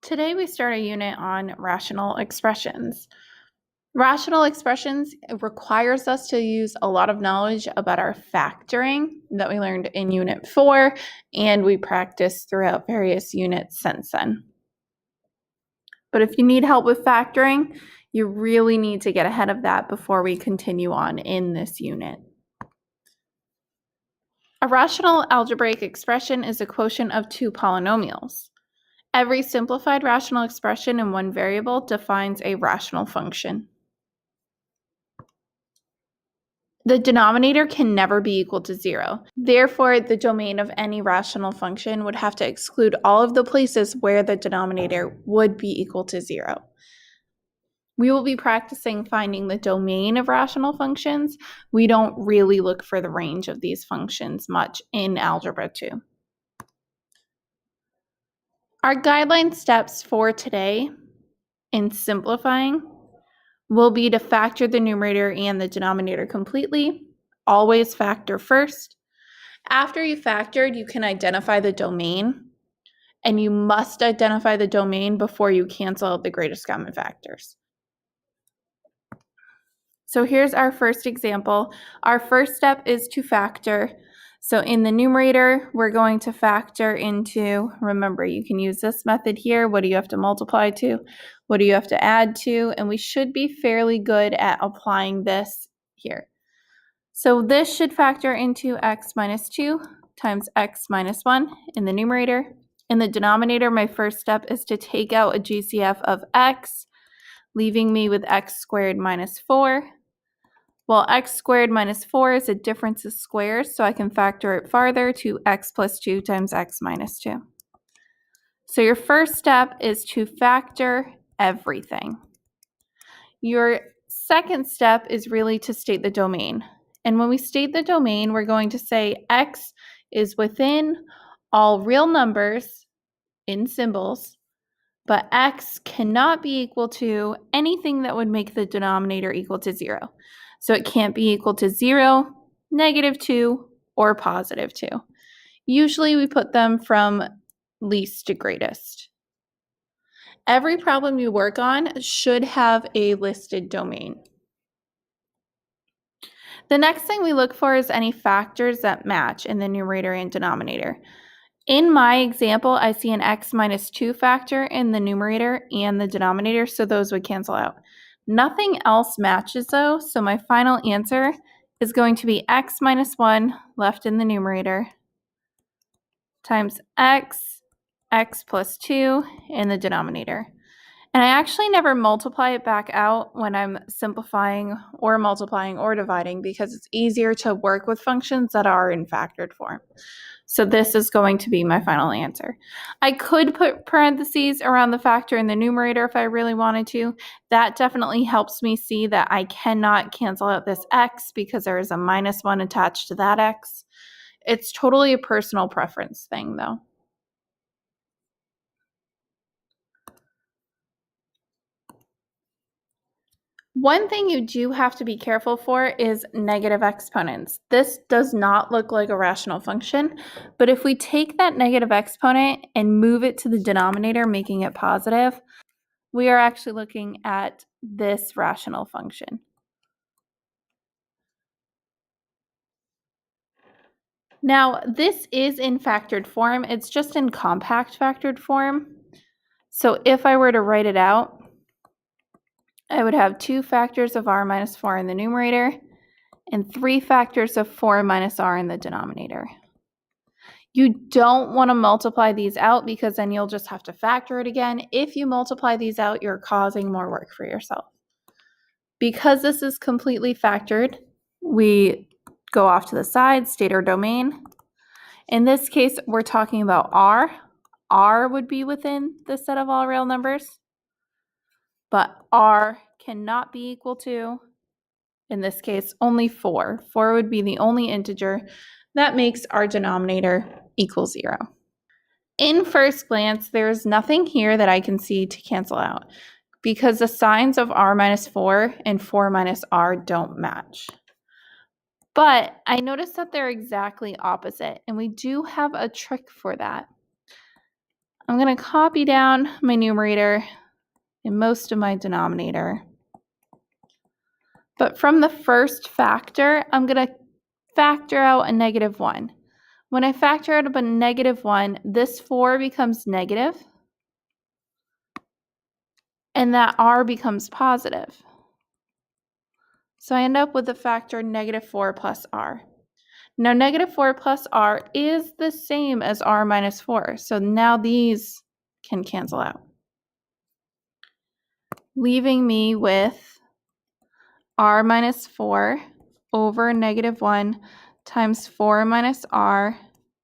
Today we start a unit on rational expressions. Rational expressions requires us to use a lot of knowledge about our factoring that we learned in Unit 4, and we practiced throughout various units since then. But if you need help with factoring, you really need to get ahead of that before we continue on in this unit. A rational algebraic expression is a quotient of two polynomials. Every simplified rational expression in one variable defines a rational function. The denominator can never be equal to 0. Therefore, the domain of any rational function would have to exclude all of the places where the denominator would be equal to 0. We will be practicing finding the domain of rational functions. We don't really look for the range of these functions much in Algebra 2. Our guideline steps for today in simplifying will be to factor the numerator and the denominator completely. Always factor first. After you factored, you can identify the domain, and you must identify the domain before you cancel out the greatest common factors. So here's our first example. Our first step is to factor. So in the numerator, we're going to factor into, remember, you can use this method here. What do you have to multiply to? What do you have to add to? And we should be fairly good at applying this here. So this should factor into x minus 2 times x minus 1 in the numerator. In the denominator, my first step is to take out a GCF of x, leaving me with x squared minus 4. Well, x squared minus 4 is a difference of squares, so I can factor it farther to x plus 2 times x minus 2. So your first step is to factor everything. Your second step is really to state the domain. And when we state the domain, we're going to say x is within all real numbers in symbols, but x cannot be equal to anything that would make the denominator equal to 0. So it can't be equal to 0, -2, or +2. Usually we put them from least to greatest. Every problem you work on should have a listed domain. The next thing we look for is any factors that match in the numerator and denominator. In my example, I see an x minus 2 factor in the numerator and the denominator, so those would cancel out. Nothing else matches though, so my final answer is going to be x minus 1 left in the numerator times x plus 2 in the denominator. And I actually never multiply it back out when I'm simplifying or multiplying or dividing because it's easier to work with functions that are in factored form. So this is going to be my final answer. I could put parentheses around the factor in the numerator if I really wanted to. That definitely helps me see that I cannot cancel out this x because there is a -1 attached to that x. It's totally a personal preference thing though. One thing you do have to be careful for is negative exponents. This does not look like a rational function, but if we take that negative exponent and move it to the denominator, making it positive, we are actually looking at this rational function. Now, this is in factored form. It's just in compact factored form. So if I were to write it out, I would have 2 factors of r minus 4 in the numerator and 3 factors of 4 minus r in the denominator. You don't want to multiply these out because then you'll just have to factor it again. If you multiply these out, you're causing more work for yourself. Because this is completely factored, we go off to the side, state our domain. In this case, we're talking about r. R would be within the set of all real numbers, but r cannot be equal to, in this case, only 4. 4 would be the only integer that makes our denominator equal 0. In first glance, there is nothing here that I can see to cancel out because the signs of r minus 4 and 4 minus r don't match. But I noticed that they're exactly opposite, and we do have a trick for that. I'm going to copy down my numerator and most of my denominator. But from the first factor, I'm going to factor out a -1. When I factor out a -1, this 4 becomes negative, and that r becomes positive. So I end up with the factor -4 plus r. Now, -4 plus r is the same as r minus 4, so now these can cancel out, leaving me with r minus 4 over -1 times 4 minus r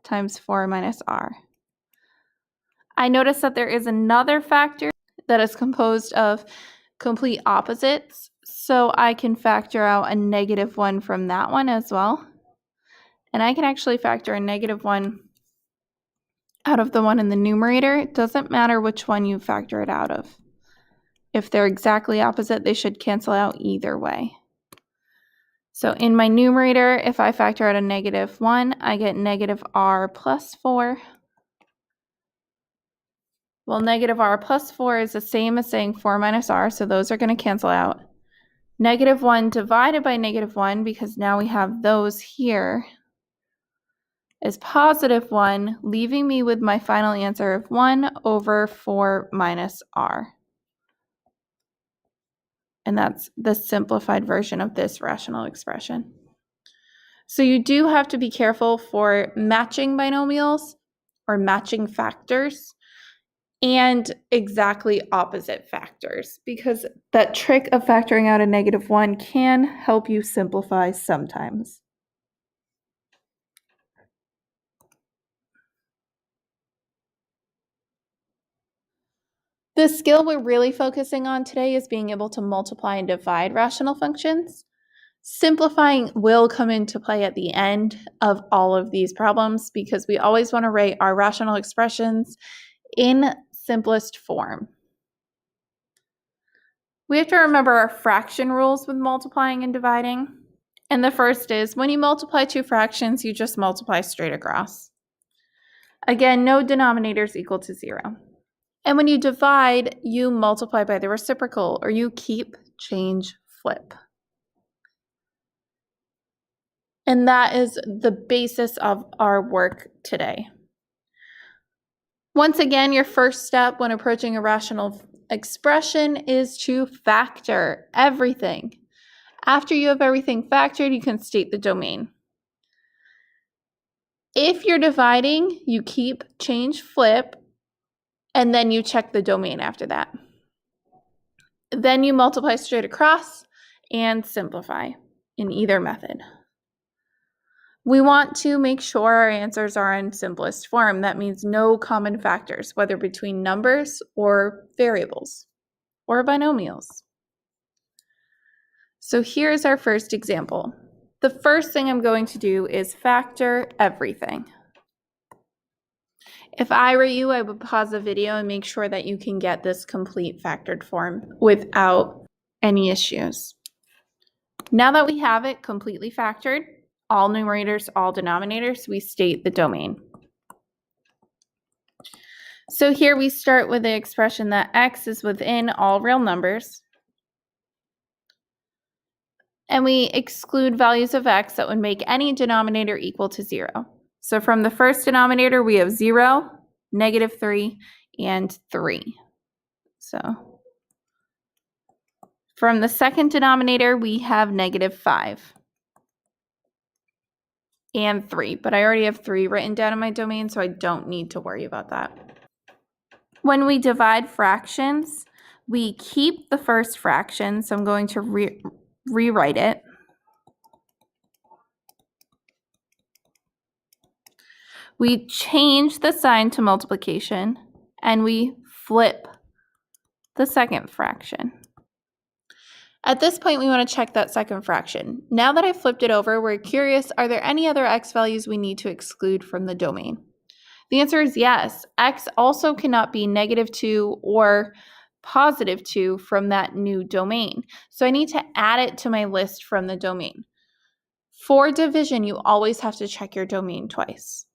times 4 minus r. I notice that there is another factor that is composed of complete opposites, so I can factor out a -1 from that one as well. And I can actually factor a -1 out of the one in the numerator. It doesn't matter which one you factor it out of. If they're exactly opposite, they should cancel out either way. So in my numerator, if I factor out a -1, I get -r plus 4. Well, -r plus 4 is the same as saying 4 minus r, so those are going to cancel out. -1 divided by -1, because now we have those here, is +1, leaving me with my final answer of 1 over 4 minus r. And that's the simplified version of this rational expression. So you do have to be careful for matching binomials or matching factors and exactly opposite factors, because that trick of factoring out a -1 can help you simplify sometimes. The skill we're really focusing on today is being able to multiply and divide rational functions. Simplifying will come into play at the end of all of these problems because we always want to write our rational expressions in simplest form. We have to remember our fraction rules with multiplying and dividing. And the first is when you multiply two fractions, you just multiply straight across. Again, no denominators equal to 0. And when you divide, you multiply by the reciprocal, or you keep, change, flip. And that is the basis of our work today. Once again, your first step when approaching a rational expression is to factor everything. After you have everything factored, you can state the domain. If you're dividing, you keep, change, flip, and then you check the domain after that. Then you multiply straight across and simplify in either method. We want to make sure our answers are in simplest form. That means no common factors, whether between numbers or variables or binomials. So here's our first example. The first thing I'm going to do is factor everything. If I were you, I would pause the video and make sure that you can get this complete factored form without any issues. Now that we have it completely factored, all numerators, all denominators, we state the domain. So here we start with the expression that x is within all real numbers. And we exclude values of x that would make any denominator equal to 0. So from the first denominator, we have 0, -3, and 3. So from the second denominator, we have -5 and 3. But I already have 3 written down in my domain, so I don't need to worry about that. When we divide fractions, we keep the first fraction. So I'm going to rewrite it. We change the sign to multiplication, and we flip the second fraction. At this point, we want to check that second fraction. Now that I've flipped it over, we're curious, are there any other x values we need to exclude from the domain? The answer is yes. X also cannot be -2 or +2 from that new domain. So I need to add it to my list from the domain. For division, you always have to check your domain twice.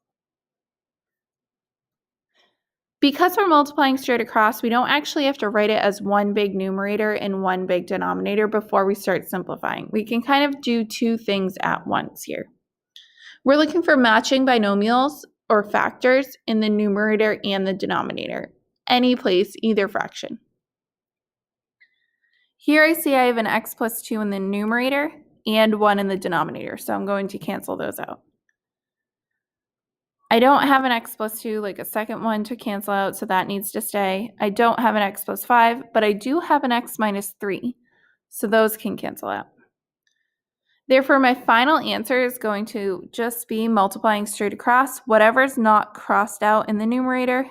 Because we're multiplying straight across, we don't actually have to write it as one big numerator and one big denominator before we start simplifying. We can kind of do two things at once here. We're looking for matching binomials or factors in the numerator and the denominator. Any place, either fraction. Here I see I have an x plus 2 in the numerator and 1 in the denominator, so I'm going to cancel those out. I don't have an x plus 2, like a second one to cancel out, so that needs to stay. I don't have an x plus 5, but I do have an x minus 3, so those can cancel out. Therefore, my final answer is going to just be multiplying straight across whatever's not crossed out in the numerator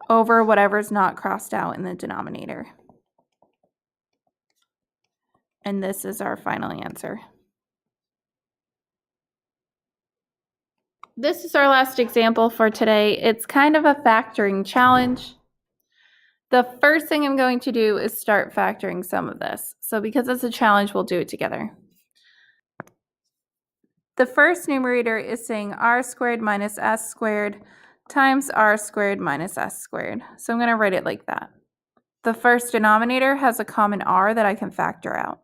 over whatever's not crossed out in the denominator. And this is our final answer. This is our last example for today. It's kind of a factoring challenge. The first thing I'm going to do is start factoring some of this. So because it's a challenge, we'll do it together. The first numerator is saying r squared minus s squared times r squared minus s squared. So I'm going to write it like that. The first denominator has a common r that I can factor out.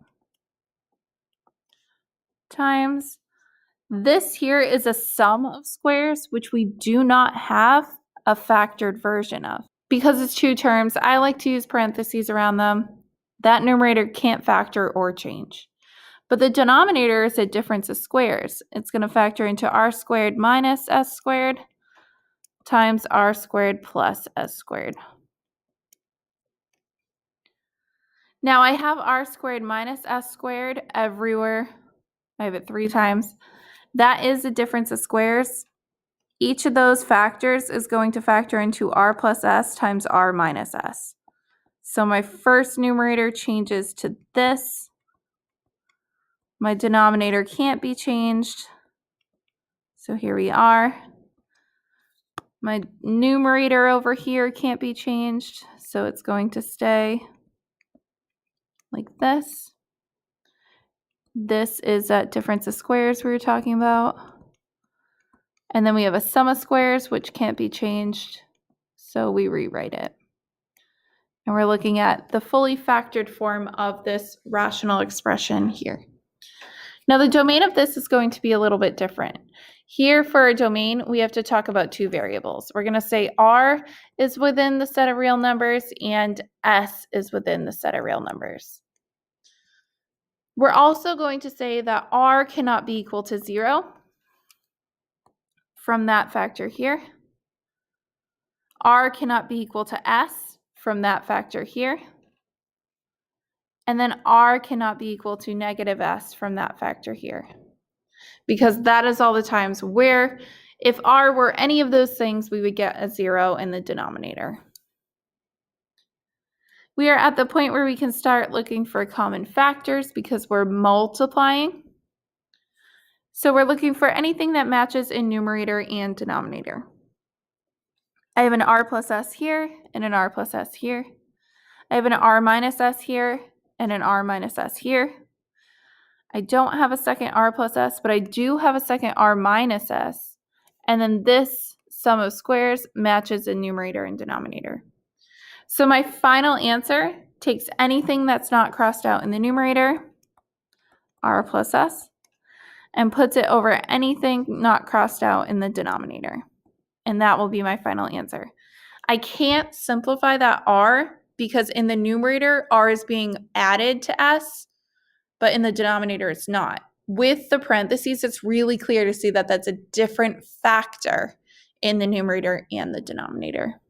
Times, this here is a sum of squares, which we do not have a factored version of. Because it's two terms, I like to use parentheses around them. That numerator can't factor or change. But the denominator is a difference of squares. It's going to factor into r squared minus s squared times r squared plus s squared. Now I have r squared minus s squared everywhere. I have it 3 times. That is a difference of squares. Each of those factors is going to factor into r plus s times r minus s. So my first numerator changes to this. My denominator can't be changed. So here we are. My numerator over here can't be changed. So it's going to stay like this. This is that difference of squares we were talking about. And then we have a sum of squares, which can't be changed. So we rewrite it. And we're looking at the fully factored form of this rational expression here. Now the domain of this is going to be a little bit different. Here for a domain, we have to talk about 2 variables. We're going to say r is within the set of real numbers and s is within the set of real numbers. We're also going to say that r cannot be equal to 0 from that factor here. R cannot be equal to s from that factor here. And then r cannot be equal to negative s from that factor here. Because that is all the times where if r were any of those things, we would get a 0 in the denominator. We are at the point where we can start looking for common factors because we're multiplying. So we're looking for anything that matches in numerator and denominator. I have an r plus s here and an r plus s here. I have an r minus s here and an r minus s here. I don't have a second r plus s, but I do have a second r minus s. And then this sum of squares matches in numerator and denominator. So my final answer takes anything that's not crossed out in the numerator, r plus s, and puts it over anything not crossed out in the denominator. And that will be my final answer. I can't simplify that r because in the numerator, r is being added to s, but in the denominator, it's not. With the parentheses, it's really clear to see that that's a different factor in the numerator and the denominator.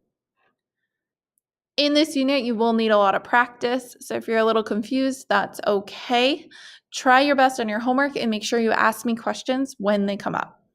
In this unit, you will need a lot of practice, so if you're a little confused, that's okay. Try your best on your homework and make sure you ask me questions when they come up.